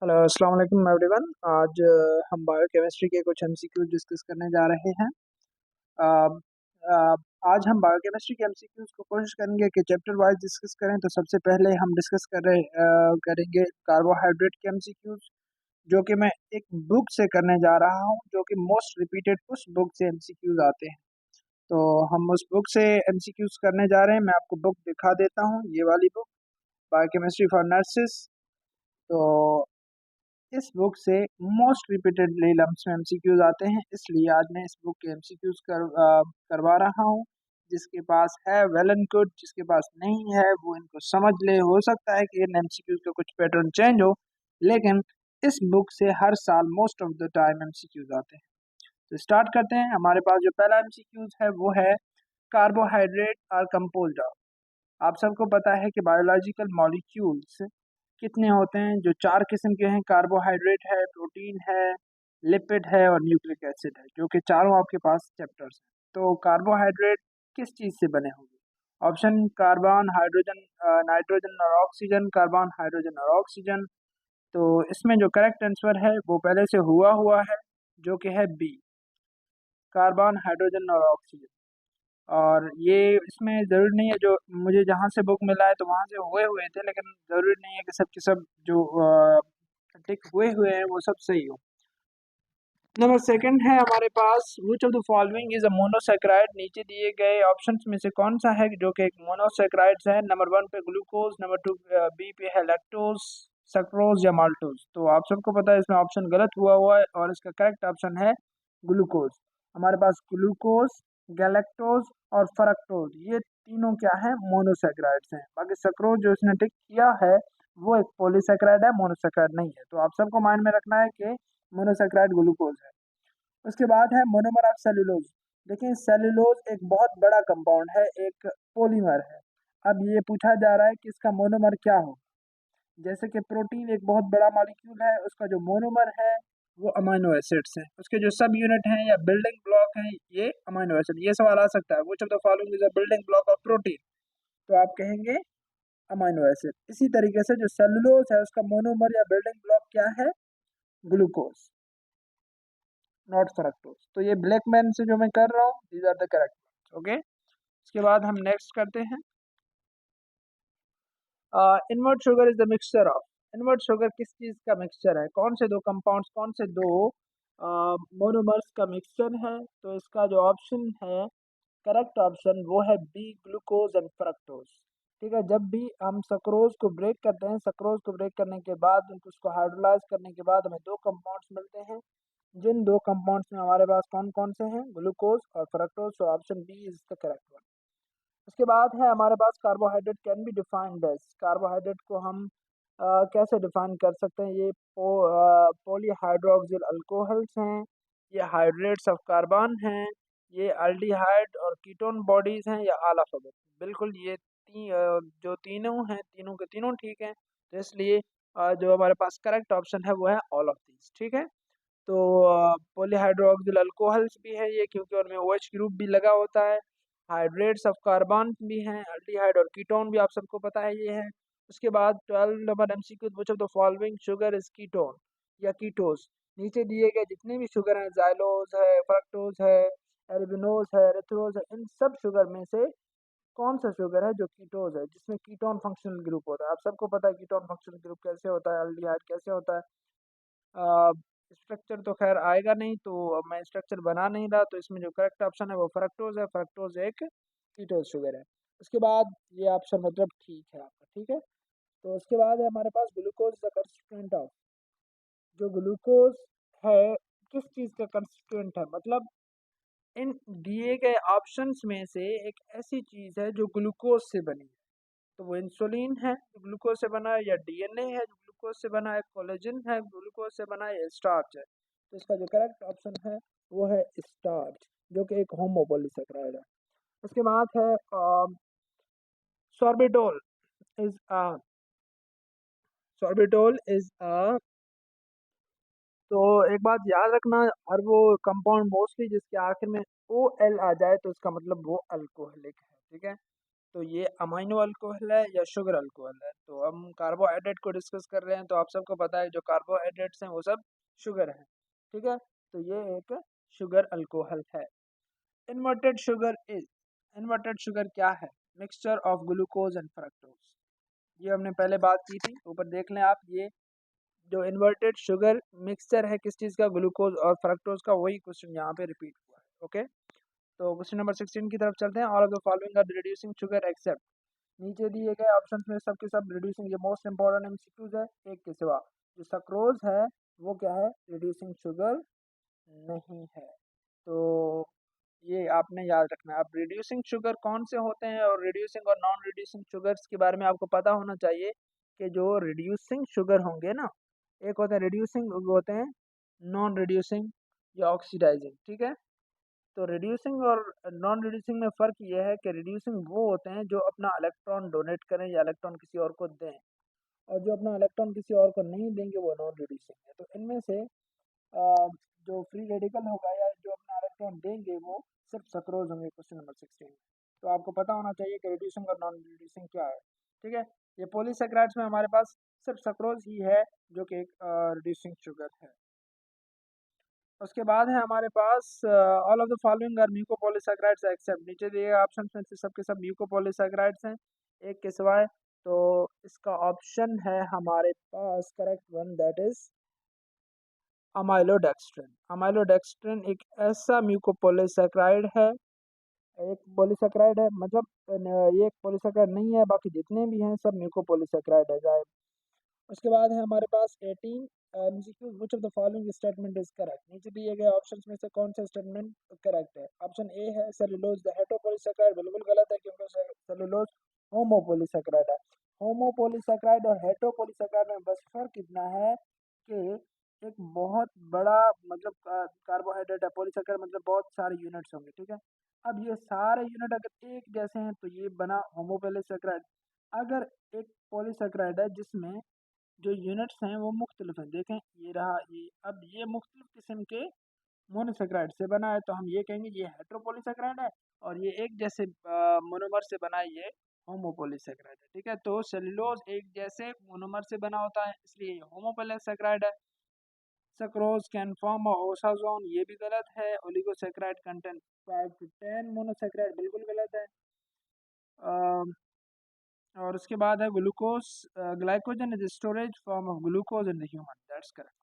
Hello अस्सलाम वालेकुम everyone. आज हम बायोकेमिस्ट्री के कुछ एमसीक्यूज डिस्कस करने जा रहे हैं। अ, अ, आज हम बायोकेमिस्ट्री के एमसीक्यूज को कोशिश करेंगे कि चैप्टर वाइज डिस्कस करें। तो सबसे पहले हम डिस्कस करेंगे कार्बोहाइड्रेट के एमसीक्यूज, जो कि मैं एक बुक से करने जा रहा हूं, जो कि मोस्ट रिपीटेड उस बुक से एमसीक्यूज आते हैं। तो हम उस बुक से एमसीक्यूज करने जा रहे हैं। मैं आपको बुक दिखा देता हूं, ये वाली बुक, बायोकेमिस्ट्री फॉर नर्सेस। तो इस बुक से मोस्ट रिपीटेडली लम्स में एमसीक्यूज आते हैं, इसलिए आज मैं इस बुक के एमसीक्यूज करवा रहा हूँ। जिसके पास है वेल एंड गुड, जिसके पास नहीं है वो इनको समझ ले। हो सकता है कि इन एमसीक्यूज का कुछ पैटर्न चेंज हो, लेकिन इस बुक से हर साल most of the time MCQs आते हैं। तो स्टार्ट करते हैं। हमारे पास जो पहला एमसीक्यूज है वो है कार्बोहाइड्रेट आर कंपोज्ड ऑफ। आप सबको पता है कि बायोलॉजिकल मॉलिक्यूल्स कितने होते हैं। जो चार किस्म के हैं, कार्बोहाइड्रेट है, प्रोटीन है, लिपिड है और न्यूक्लिक एसिड है, जो कि चारों आपके पास चैप्टर्स हैं। तो कार्बोहाइड्रेट किस चीज़ से बने होंगे? ऑप्शन कार्बन, हाइड्रोजन, नाइट्रोजन और ऑक्सीजन, कार्बन, हाइड्रोजन और ऑक्सीजन। तो इसमें जो करेक्ट आंसर है वो पहले से हुआ हुआ है, जो कि है बी, कार्बन, हाइड्रोजन और ऑक्सीजन। और ये इसमें ज़रूरी नहीं है, जो मुझे जहाँ से बुक मिला है तो वहाँ से हुए हुए थे, लेकिन ज़रूरी नहीं है कि सब के सब जो टिक हुए हुए हैं वो सब सही हो। नंबर सेकंड है हमारे पास, which of the following is a monosaccharide. नीचे दिए गए ऑप्शंस में से कौन सा है जो कि एक मोनोसेक्राइड्स है? नंबर वन पे ग्लूकोज, नंबर टू बी पे है लैक्टोज, सक्रोज या माल्टोज। तो आप सबको पता है इसमें ऑप्शन गलत हुआ है और इसका करेक्ट ऑप्शन है ग्लूकोज। हमारे पास ग्लूकोज, गैलेक्टोज और फरक्टोज, ये तीनों क्या है? मोनोसेक्राइड्स हैं। बाकी सक्रोज जो इसने टिक किया है वो एक पॉलीसेक्राइड है, मोनोसेक्राइड नहीं है। तो आप सबको माइंड में रखना है कि मोनोसेक्राइड ग्लूकोज है। उसके बाद है मोनोमर ऑफ सेलुलोज। देखिए, सेलुलोज एक बहुत बड़ा कंपाउंड है, एक पॉलीमर है। अब ये पूछा जा रहा है कि इसका मोनोमर क्या हो। जैसे कि प्रोटीन एक बहुत बड़ा मॉलिक्यूल है, उसका जो मोनोमर है वो अमाइनो एसिड्स हैं। उसके जो सब यूनिट हैं या बिल्डिंग ब्लॉक हैं ये अमाइनो एसिड। ये सवाल आ सकता है, which of the following is a building block of protein? तो आप कहेंगे अमाइनो एसिड। इसी तरीके से जो सेलुलोज है उसका मोनोमर या बिल्डिंग ब्लॉक क्या है? Glucose, not fructose. तो ये ब्लैक मैन से जो मैं कर रहा हूँ, these are the correct. Okay, इसके बाद हम नेक्स्ट करते हैं। Invert sugar is the mixture of. Invert sugar किस चीज का मिक्सचर है? कौन से दो कंपाउंड्स, कौन से दो मोनोमर्स का मिक्सचर है? तो इसका जो ऑप्शन है, करेक्ट ऑप्शन, वो है बी, ग्लूकोज एंड फ्रक्टोज। ठीक है, जब भी हम सक्रोज को ब्रेक करते हैं, सक्रोज को ब्रेक करने के बाद उसको हाइड्रोलाइज करने के बाद हमें दो कंपाउंड्स मिलते हैं। जिन दो कंपाउंड्स में हमारे पास कौन कौन से हैं? ग्लूकोज और फ्रक्टोज। तो option B is the correct one. उसके बाद है हमारे पास carbohydrate can be defined as. Carbohydrate को हम कैसे डिफाइन कर सकते हैं? ये पॉलीहाइड्रोक्सिल अल्कोहल्स हैं, ये हाइड्रेट्स ऑफ कार्बन हैं, ये अल्डिहाइड और कीटोन बॉडीज हैं, या ऑल ऑफ इट। बिल्कुल ये जो तीनों हैं, तीनों के तीनों ठीक हैं। तो इसलिए जो हमारे पास करेक्ट ऑप्शन है वो है ऑल ऑफ दीज। ठीक है, तो पॉलीहाइड्रोक्सिल अल्कोहल्स भी है ये, क्योंकि उनमें OH ग्रुप भी लगा होता है। हाइड्रेट्स ऑफ कार्बन भी हैं, अल्डिहाइड और कीटोन भी आप सबको पता है ये है। उसके बाद 12 number MCQ, which of the following sugar is ketone या कीटोस। नीचे दिए गए जितने भी शुगर हैं, जाइलोज है, फ्रक्टोज है, एल्बिनोज है, एरिथ्रोज है, इन सब शुगर में से कौन सा शुगर है जो कीटोज है, जिसमें कीटोन फंक्शनल ग्रुप होता है? आप सबको पता है कीटोन फंक्शनल ग्रुप कैसे होता है, अल्डिहाइड कैसे होता है। स्ट्रक्चर तो खैर आएगा नहीं, तो अब मैं स्ट्रक्चर बना नहीं रहा। तो इसमें जो करेक्ट ऑप्शन है वो फ्रक्टोज है। फ्रक्टोज एक कीटोज शुगर है। उसके बाद ये ऑप्शन मतलब ठीक है आपका। ठीक है, तो उसके बाद है हमारे पास ग्लूकोज द कंस्टिट्यूएंट ऑफ। जो ग्लूकोज है किस चीज़ का कंस्टिट्यूएंट है? मतलब इन दिए गए ऑप्शंस में से एक ऐसी चीज़ है जो ग्लूकोज से बनी है। तो वो इंसुलिन है जो ग्लूकोज से बना है, या DNA है जो ग्लूकोज से बना है, कोलेजन है ग्लूकोज से बना है, या स्टार्च है? तो इसका जो करेक्ट ऑप्शन है वो है स्टार्च, जो कि एक होमोपॉलीसेकेराइड है। उसके बाद है sorbitol is a sorbitol is a तो एक बात याद रखना, हर वो कंपाउंड मोस्टली जिसके आखिर में OL आ जाए तो इसका मतलब वो अल्कोहलिक है। ठीक है, तो ये अमाइनो अल्कोहल है या शुगर अल्कोहल है। तो हम कार्बोहाइड्रेट को डिस्कस कर रहे हैं, तो आप सबको पता है जो कार्बोहाइड्रेट्स हैं वो सब शुगर हैं, ठीक है। तो ये एक शुगर अल्कोहल है। Inverted sugar is, inverted sugar क्या है? Mixture of glucose and fructose. ये हमने पहले बात की थी, ऊपर देख लें आप। ये जो इन्वर्टेड शुगर मिक्सचर है किस चीज़ का? ग्लूकोज और फ्रक्टोज का। वही क्वेश्चन यहाँ पे रिपीट हुआ है। ओके, तो क्वेश्चन नंबर 16 की तरफ चलते हैं। All of the following are reducing sugar except. नीचे दिए गए ऑप्शंस में सब के सब रिड्यूसिंग, ये मोस्ट इंपॉर्टेंट एमसीक्यूज है, एक के सिवा। जो सक्रोज है वो क्या है? रिड्यूसिंग शुगर नहीं है। तो ये आपने याद रखना है। अब रिड्यूसिंग शुगर कौन से होते हैं और रिड्यूसिंग और नॉन रिड्यूसिंग शुगर्स के बारे में आपको पता होना चाहिए कि जो रिड्यूसिंग शुगर होंगे ना, एक होते हैं रिड्यूसिंग, होते हैं नॉन रिड्यूसिंग या ऑक्सीडाइजिंग, ठीक है। तो रिड्यूसिंग और नॉन रिड्यूसिंग में फ़र्क ये है कि रिड्यूसिंग वो होते हैं जो अपना इलेक्ट्रॉन डोनेट करें या इलेक्ट्रॉन किसी और को दें, और जो अपना इलेक्ट्रॉन किसी और को नहीं देंगे वो नॉन रिड्यूसिंग है। तो इनमें से जो फ्री रेडिकल होगा या जो अपना इलेक्ट्रॉन देंगे वो सिर्फ सक्रोज होंगे क्वेश्चन नंबर 16 में। तो आपको पता होना चाहिए कि रिड्यूसिंग और नॉन रिड्यूसिंग क्या है, ठीक है। ये पॉलीसैकेराइड्स में हमारे पास सिर्फ सक्रोज ही है जो कि एक रिड्यूसिंग शुगर है। उसके बाद है हमारे पास all of the following are mucopolysaccharides except. नीचे दिए गए ऑप्शन में से सब के सब म्यूकोपॉलीसैकेराइड्स हैं, एक के सिवाय। तो इसका ऑप्शन है हमारे पास करेक्ट वन, दैट इज अमाइलोडेक्स्ट्रिन। अमाइलोडेक्स्ट्रिन एक ऐसा म्यूकोपॉलीसैकेराइड है, एक पॉलीसैकेराइड है, मतलब ये एक पॉलीसैकेराइड नहीं है, बाकी जितने भी हैं सब म्यूकोपॉलीसैकेराइड है जाए। उसके बाद है हमारे पास 18 MCQ, which of the following statement is correct. नीचे दिए गए ऑप्शंस में से कौन सा स्टेटमेंट करेक्ट है? ऑप्शन ए है सेलुलोज द हेटेरोपॉलीसैकेराइड, बिल्कुल गलत है क्योंकि सेलुलोज होमोपॉलीसैकेराइड है। होमोपॉलीसैकेराइड और हेटेरोपॉलीसैकेराइड में बस फर्क इतना है कि एक बहुत बड़ा मतलब कार्बोहाइड्रेट है, पॉलीसैकेराइड मतलब बहुत सारे यूनिट्स होंगे, ठीक है। अब ये सारे यूनिट अगर एक जैसे हैं तो ये बना होमोपॉलीसैकेराइड। अगर एक पॉलीसैकेराइड है जिसमें जो यूनिट्स हैं वो मुख्तलिफ हैं, देखें ये रहा ये, अब ये मुख्तलिफ किस्म के मोनोसेक्राइड से बना है, तो हम ये कहेंगे ये हेट्रोपोलीसेक्राइड है। और ये एक जैसे मोनोमर से बना है, ये होमोपोलीसेक्राइड है, ठीक है। तो सेलुलोज एक जैसे मोनोमर से बना होता है, इसलिए ये होमोपोलीसेक्राइड है। सक्रोज कैन फॉर्म ओसाजोन, ये भी गलत है। ओलिगोसेक्राइड कंटेंट 5 to 10 मोनोसेक्राइड, बिल्कुल गलत है। और उसके बाद है glucose, glycogen is storage form of glucose in the human, that's correct.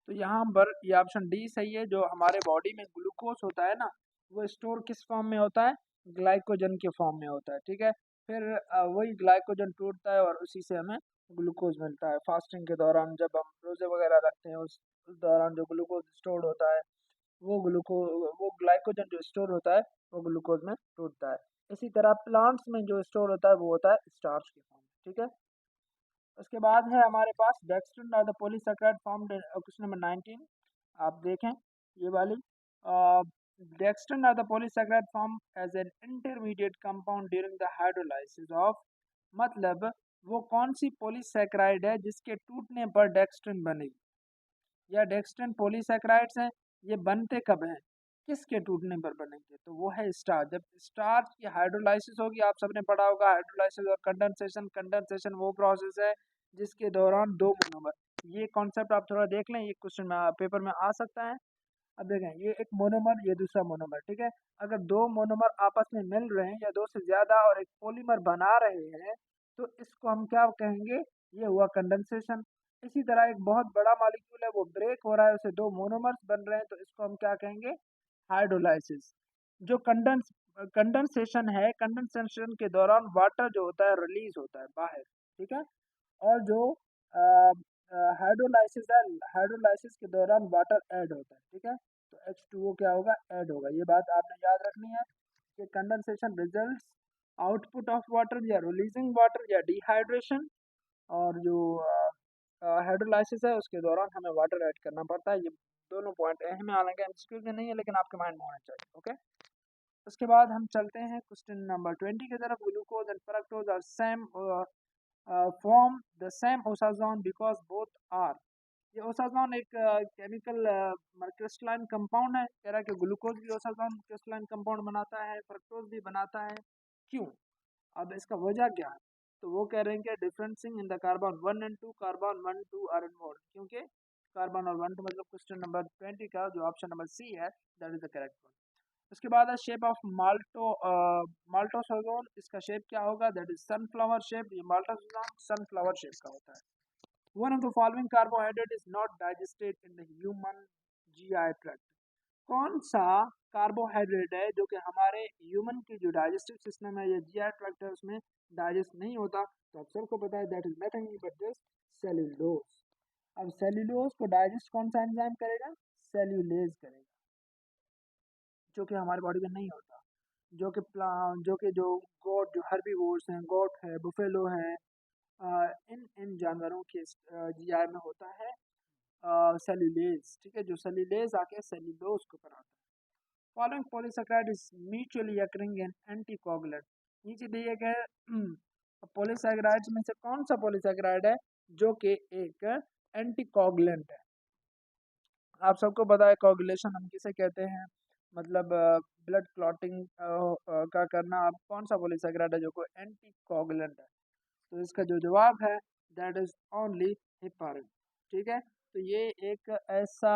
तो यहाँ पर ये ऑप्शन डी सही है। जो हमारे बॉडी में ग्लूकोज होता है ना, वो स्टोर किस फॉर्म में होता है? ग्लाइकोजन के फॉर्म में होता है, ठीक है। फिर वही ग्लाइकोजन टूटता है और उसी से हमें ग्लूकोज मिलता है। फास्टिंग के दौरान जब हम रोजे वगैरह रखते हैं उस दौरान जो ग्लूकोज स्टोर होता है वो ग्लाइकोजन जो स्टोर होता है वो ग्लूकोज में टूटता है। इसी तरह प्लांट्स में जो स्टोर होता है वो होता है स्टार्च के फॉर्म में, ठीक है। उसके बाद है हमारे पास डेक्स्ट्रिन और the polysaccharide formed, question number 19 आप देखें ये वाली। डेक्स्ट्रिन और the polysaccharide form as an intermediate compound during the hydrolysis of, मतलब वो कौन सी पॉलीसैकेराइड है जिसके टूटने पर डेक्स्ट्रिन बनेगी, या डेक्स्ट्रिन पॉलीसैकेराइड्स हैं, ये बनते कब हैं, किसके टूटने पर बनेंगे? तो वो है स्टार्च। जब स्टार्च की हाइड्रोलाइसिस होगी, आप सबने पढ़ा होगा हाइड्रोलाइसिस और कंडेंसेशन। कंडेंसेशन वो प्रोसेस है जिसके दौरान दो मोनोमर, ये कॉन्सेप्ट आप थोड़ा देख लें, ये क्वेश्चन में पेपर में आ सकता है। अब देखें ये एक मोनोमर ये दूसरा मोनोमर, ठीक है। अगर दो मोनोमर आपस में मिल रहे हैं या दो से ज्यादा और एक पॉलीमर बना रहे हैं तो इसको हम क्या कहेंगे? ये हुआ कंडेंसेशन। इसी तरह एक बहुत बड़ा मॉलिक्यूल है वो ब्रेक हो रहा है, उसे दो मोनोमर्स बन रहे हैं, तो इसको हम क्या कहेंगे? हाइड्रोलाइसिस। जो कंडेंसेशन है, कंडेंसेशन के दौरान वाटर जो होता है रिलीज होता है बाहर, ठीक है। और जो हाइड्रोलाइसिस है, हाइड्रोलाइसिस के दौरान वाटर ऐड होता है, ठीक है। तो H2O क्या होगा? ऐड होगा। ये बात आपने याद रखनी है कि condensation results output of water या रिलीजिंग वाटर या डिहाइड्रेशन, और जो हाइड्रोलाइसिस है उसके दौरान हमें वाटर ऐड करना पड़ता है। ये दोनों पॉइंट अहम है, हालांकि एमसीक्यू के नहीं है लेकिन आपके माइंड में होना चाहिए, ओके। उसके बाद हम चलते हैं क्वेश्चन नंबर 20 की तरफ। Glucose and fructose are same form the same oxazone because both are ये ओसाजोन एक केमिकल क्रिस्टलाइन कंपाउंड है। कह रहा है कि ग्लूकोज भी ओसाजोन क्रिस्टलाइन कंपाउंड बनाता है, फ्रक्टोज भी बनाता है। क्यों? अब इसका वजह क्या है? तो वो कह रहे हैं कि differencing in the carbon 1 and 2, carbon 1 2 are involve, क्योंकि कार्बन और 1 2 मतलब क्वेश्चन नंबर 20 का जो ऑप्शन नंबर सी है that is the correct one. उसके बाद है शेप ऑफ माल्टोसोजोन। इसका शेप क्या होगा? That is sunflower shape. ये माल्टोसोजोन सनफ्लावर शेप का होता है। One of the following carbohydrate is not digested in the human GI tract. कौन सा कार्बोहाइड्रेट है जो कि हमारे ह्यूमन की जो डाइजेस्टिव सिस्टम है या जीआई ट्रैक्ट है उसमें डाइजेस्ट नहीं होता? तो आप सबको पता है that is nothing but just cellulose. अब सेल्यूलोज को डाइजेस्ट कौन सा एंजाइम करेगा? सेल्यूलेज करेगा, जो कि हमारे बॉडी में नहीं होता। जो कि जो गोट, जो हर्बीवोर्स हैं, गोट है, बुफेलो है, इन इन जानवरों के जीआई में होता है सेल्यूलेज। ठीक है, जो सेल्यूलेज आके सेल्यूलोज को बनाता है। Following polysaccharide is mutually occurring in anticoagulant. नीचे दिए गए पॉलीसेकेराइड्स में से कौन सा पॉलीसेकेराइड है जो कि एक एंटीकोगुलेंट है? आप सबको पता है कोगुलेशन हम किसे कहते हैं, मतलब ब्लड क्लॉटिंग का करना। आप कौन सा पॉलीसेकेराइड है जो को एंटीकोगुलेंट है? तो इसका जो जवाब है दैट इज ओनली हेपारिन। ठीक है, तो ये एक ऐसा